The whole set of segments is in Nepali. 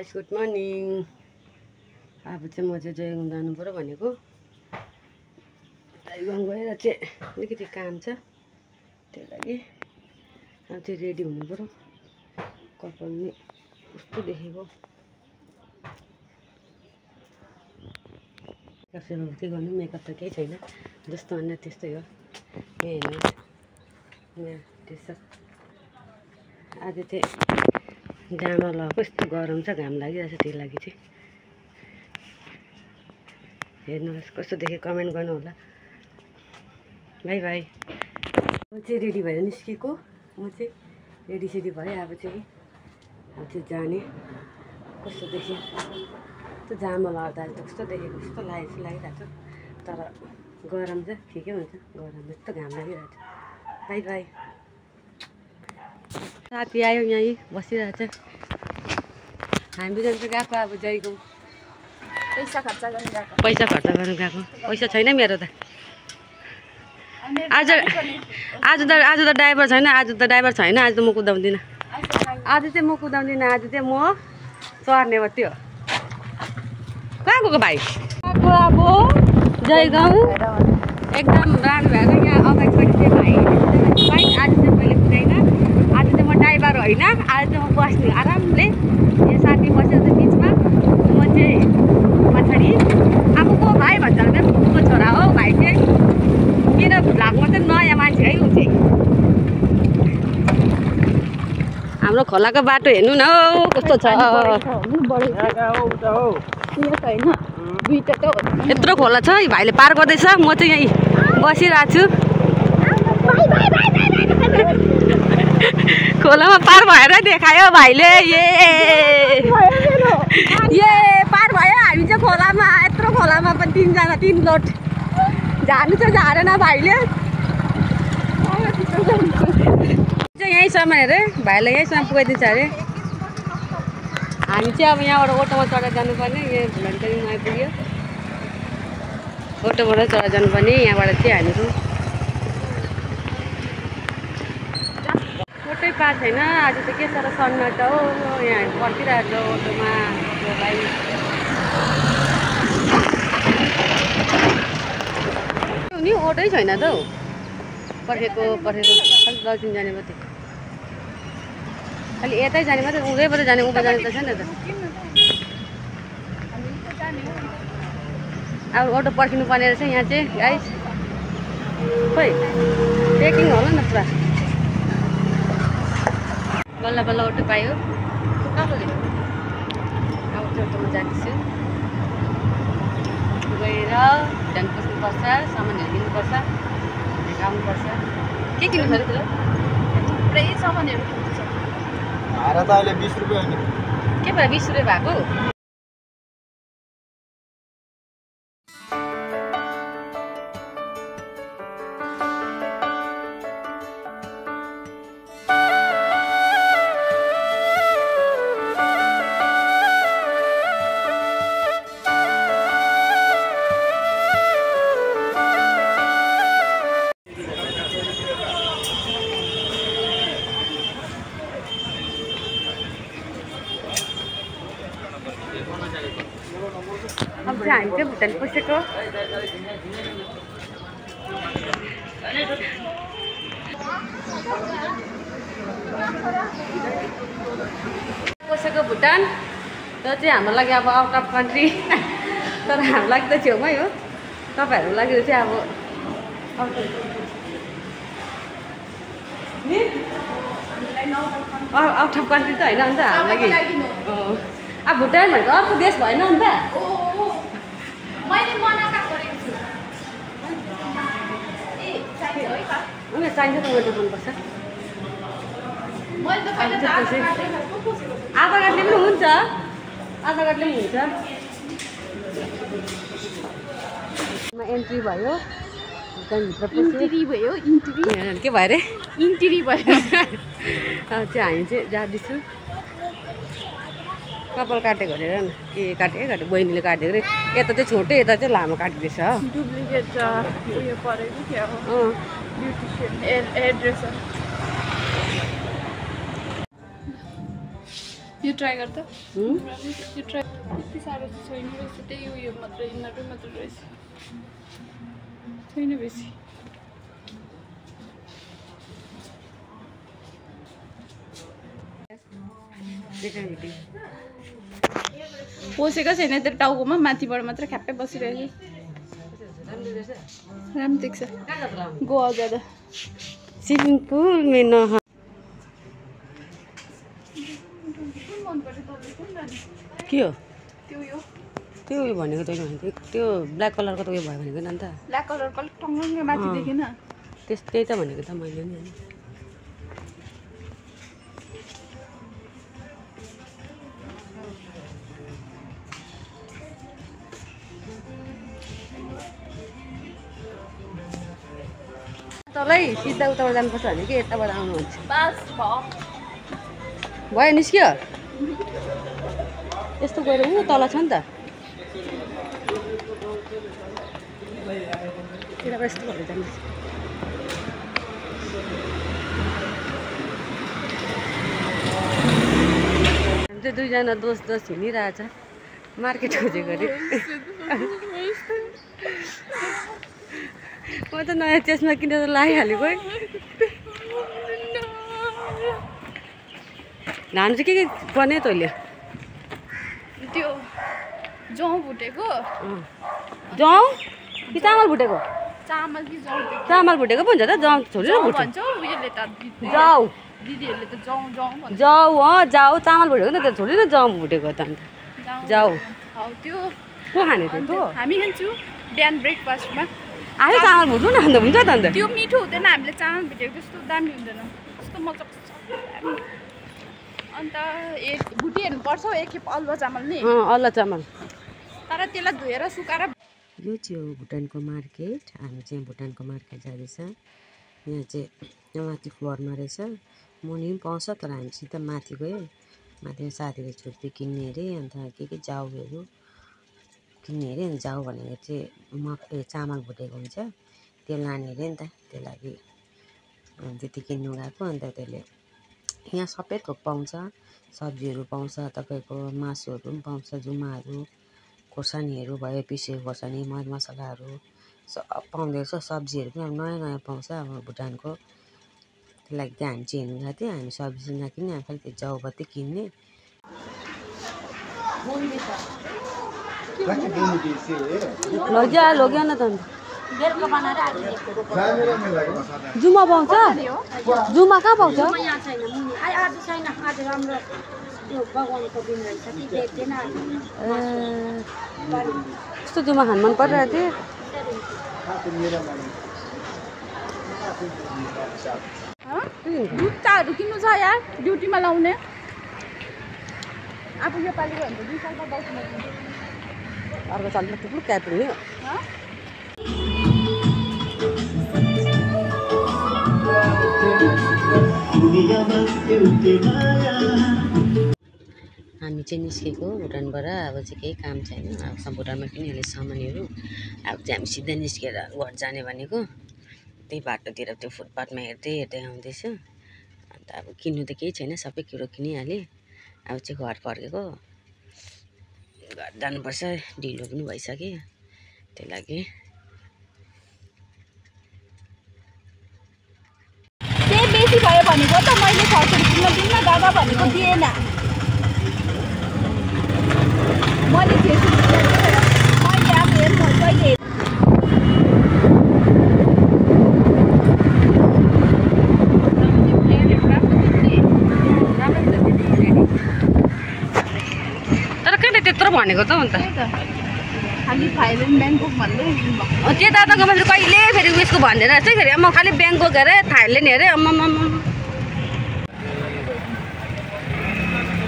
Guys good morning. अब चाहिँ म चाहिँ जयगाउँ जानु पर्यो भनेको। जयगाउँ गएर चाहिँ अलिकति काम छ, त्यही लागि अब चाहिँ रेडी हुनु पर्यो। कपाल नि कस्तो देखेको, मेकअप के गर्नु, मेकअप त केही छैन, जस्तो अन्य त्यस्तै हो। यही होइन मेरो टी-सर्ट आज चाहिँ जामा लगाएको, यस्तो गरम छ, घाम लागिरहेछ, त्यही लागि चाहिँ हेर्नुहोस् कस्तो देखेँ, कमेन्ट गर्नु होला। By by. म चाहिँ रेडी भएर निस्केको, म चाहिँ रेडी भएँ। अब चाहिँ जाने। कस्तो देखेँ त्यो जामा लगाउँदा त कस्तो देखेको, कस्तो लागिरहेको छ, तर गरम छ, ठिकै हुन्छ। गरम यस्तो घाम लागिरहेको छ। By by. साथी आयो, यहीँ बसिरहेछ। हामी दुईजना चाहिँ गएको अब जयगाउँ, पैसा खर्च गर्नु गएको। पैसा छैन मेरो त। आज त ड्राइभर छैन, आज त म कुदाउँदिनँ। आज चाहिँ म चढ्ने हो। त्यो कहाँ गएको भाइ? अब जयगाउँ एकदम राम्रो भएको। यहाँ अगाडिपट्टि चाहिँ भाइ बाइक। आज चाहिँ मैले कुदाइनँ, आज चाहिँ म ड्राइभर होइन, आज चाहिँ म बस्ने आरामले। यो साथी बसेर चाहिँ बिचमा, म चाहिँ पछाडि। अब को भाइ भन्छ मेरो फुपूको छोरा हो भाइ चाहिँ। मेरो भ्लगमा चाहिँ नयाँ मान्छे है ऊ चाहिँ। हाम्रो खोलाको बाटो हेर्नु न हौ कस्तो छ। यत्रो खोला छ, भाइले पार गर्दैछ, म चाहिँ यहीँ बसिरहेको छु। खोलामा पार भएर देखायो भाइले। ये पार भयो हामी चाहिँ खोलामा। यत्रो खोलामा पनि 3 लोट झार्नु चाहिँ झारेन भाइले। यहीँसम्म अरे, भाइलाई यहीँसम्म पुगाइदिन्छ अरे। हामी चाहिँ अब यहाँबाट अटोमा चढेर जानुपर्ने। यहाँ भुलन्टरीमा आइपुग्यो, अटोबाट चढेर जानुपर्ने। यहाँबाट चाहिँ हामीहरू अटै पाएको छैन। आज चाहिँ के साह्रो सन्नाटा हो, यहाँ पर्खिरहेको अटोमा। भाइ नि अटै छैन त हौ, पर्खेको खालि दर्जिलिङ जाने मात्रै, खालि यतै जाने मात्रै, उदैबाट जाने उता जाने त छैन त। अब अटो पर्खिनु पर्ने रहेछ यहाँ चाहिँ गाइस। खोइ चेकिङ होला न पुरा। बल्ल बल्ल अटो पायो। कहाँ गयो? अब त्यो अटोमा जाँदैछु। गएर ध्यान पस्नुपर्छ, सामानहरू किन्नुपर्छ, आउनुपर्छ। के किन्नु पऱ्यो त्यसलाई? थुप्रै सामानहरू किन्नु छ। भाडा त अहिले 20 रुपियाँ हो नि। के भएर 20 रुपियाँ भएको? अब चाहिँ हामी चाहिँ भुटान पसेको। भुटान त चाहिँ हाम्रो लागि अब आउट अफ कन्ट्री, तर हाम्रो लागि त छेउमै हो। तपाईँहरूको लागि चाहिँ अब आउट अफ कन्ट्री त होइन अन्त हाम्रो लागि। अब भुटान भनेको अर्को देश भएन अन्त। चाहिन्छ त मैले मनपर्छ। आधार कार्डले पनि हुन्छ, आधार कार्डले पनि हुन्छ। एन्ट्री भयो, भुटानभित्र भयो। के भयो अरे? इन्ट्री भयो। अब चाहिँ हामी चाहिँ जाँदैछु। कपाल काटेको हेर न, के काटेको बहिनीले काटेको अरे। यता चाहिँ छोटो, यता चाहिँ लामो काटिदिएछ। डुप्लिकेट छ उयो परेको क्या हो, ब्युटिसियन एड्रेसर। यो ट्राई गर त हुँ? यो ट्राई यति साह्रो चाहिँ छैन रहेछ त्यही उयो मात्रै इनरै मात्र रहेछ छैन बेसी पोसेको छैन त्यो टाउकोमा माथिबाट मात्र ख्याप्पै बसिरहेको राम्रो देख्छ गोवा जाँदा स्विमिङ पुल में नहा के हो त्यो उयो भनेको तैँले भनेको त्यो ब्ल्याक कलरको त उयो भयो भनेको नि अन्त ब्ल्याक कलरको अलिक टङ्गङ्गे माथि देखेन त्यही त भनेको त मैले नि तलै सिधा उताबाट जानुपर्छ भने कि यताबाट आउनुहुन्छ भयो निस्क्यो यस्तो गएर ऊ तल छ नि त यताबाट यस्तो भएर जानुपर्छ चाहिँ दुईजना दोस्त हिँडिरहेछ मार्केट खोजेको अरे म त नयाँ चेस्मा किनेर लगाइहालेको है धान चाहिँ के गर्ने तैँले त्यो जौँ भुटेको जाउँ कि चामल भुटेको चामल कि जौँ चामल भुटेको पो हुन्छ त जाउँ छोडी भुट्छ भन्छ उयोले त जाऊ दिदीहरूले त जौँ भन्छ जाऊ जाऊ चामल भुटेको नि त छोडी न जाउँ भुटेको त अन्त जाऊ हौ त्यो को खाने त्यो हामी खान्छु बिहान ब्रेकफास्टमा आयो चामल भुट्नु न अन्त हुन्छ त अन्त त्यो मिठो हुँदैन हामीले चामल भुटेको त्यस्तो दामी हुँदैन त्यस्तो मजाको अन्त भुटिहाल्नु पर्छ हौ एकखेप अलुवा चामल नि अलुवा चामल तर त्यसलाई धोएर सुकाएर यो चाहिँ हो भुटानको मार्केट हामी चाहिँ भुटानको मार्केट जाँदैछ यहाँ चाहिँ माथि फ्लोरमा रहेछ मुनि पनि पाउँछ तर हामी सिधा माथि गयो माथि साथीले छुर्पी किन्ने अरे अन्त के जाउहरू किन्ने अरे अनि जाउ भनेर चाहिँ चामल भुटेको हुन्छ त्यो लाने अरे नि त त्यो लागि त्यति किन्नु गएको अन्त त्यसले यहाँ सबै थोक पाउँछ सब्जीहरू पाउँछ तपाईँको मासुहरू पनि पाउँछ जुमाहरू खोर्सानीहरू भयो पिसेको खोर्सानी मरमसलाहरू सब पाउँदो रहेछ सब्जीहरू पनि अब नयाँ नयाँ पाउँछ अब भुटानको त्यो लागि चाहिँ हामी चाहिँ हेर्नु गएको थियो हामी सब्जी नकिन्ने खालि त्यो जाउ मात्रै किन्ने लग्यो न त जुमा पाउँछ जुमा कहाँ पाउँछ यस्तो जुमा खानु मन परिरहेको थियो जुत्ताहरू किन्नु छ यार ड्युटीमा लाउने आफू यो पालिको भने त 2 सालमा बस्नु अर्को सालमा थुप्रो क्याब हुने हामी चाहिँ निस्केको भुटानबाट अब चाहिँ केही काम छैन अब भुटानमा किनिहाल्ने सामानहरू अब चाहिँ हामी सिधै निस्केर घर जाने भनेको त्यही बाटोतिर त्यो फुटपाथमा हेर्दै आउँदैछ अन्त अब किन्नु त केही छैन सबै कुरो किनिहालेँ अब चाहिँ घर फर्केको घर जानुपर्छ ढिलो पनि भइसक्यो त्यही लागि त्यही बेसी भयो भनेको त मैले 600 किन्न दिन्न दादा भनेको दिएन मैले अब हेर्नु कहिले तर कहिले त्यत्रो भनेको त अन्त खालि थाइल्यान्ड ब्याङ्कक भन्दै त्यो दादाको मैले कहिले फेरि उयसको भनेर चाहिँ फेरि म खालि ब्याङ्कक हेरेँ थाइल्यान्ड हेरेँ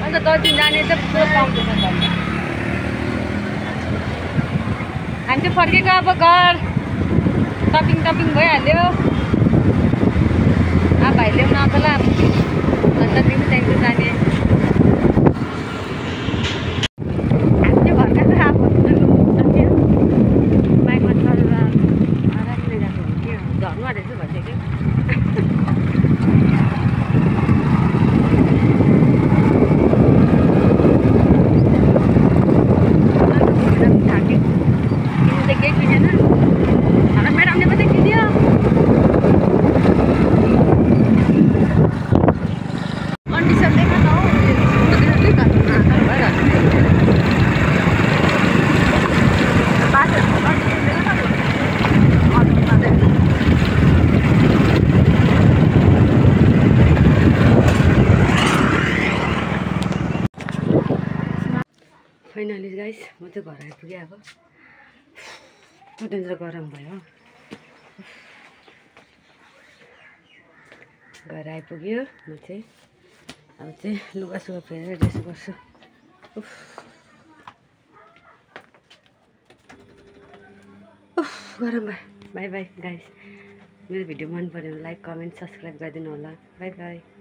अन्त 10 दिन जाने चाहिँ पुरो पाउँदैन हामी चाहिँ फर्केको अब घर टपिङ भइहाल्यो अब भाइले पनि आउँला अन्त तिमी त्यहाँदेखि जाने हामी चाहिँ घर गएर अब बाइकमा चढेर आरामले गएको के झर्नु आँटेको भइसक्यो फाइनली गाइस म चाहिँ घर आइपुगेँ अब डेन्जर गरम भयो घर आइपुग्यो म चाहिँ अब चाहिँ लुगासुगा फेरेर रेस्ट गर्छु गरम भयो बाई बाई गाइस मेरो भिडियो मन पऱ्यो भने लाइक कमेन्ट सब्सक्राइब गरिदिनु होला बाई बाई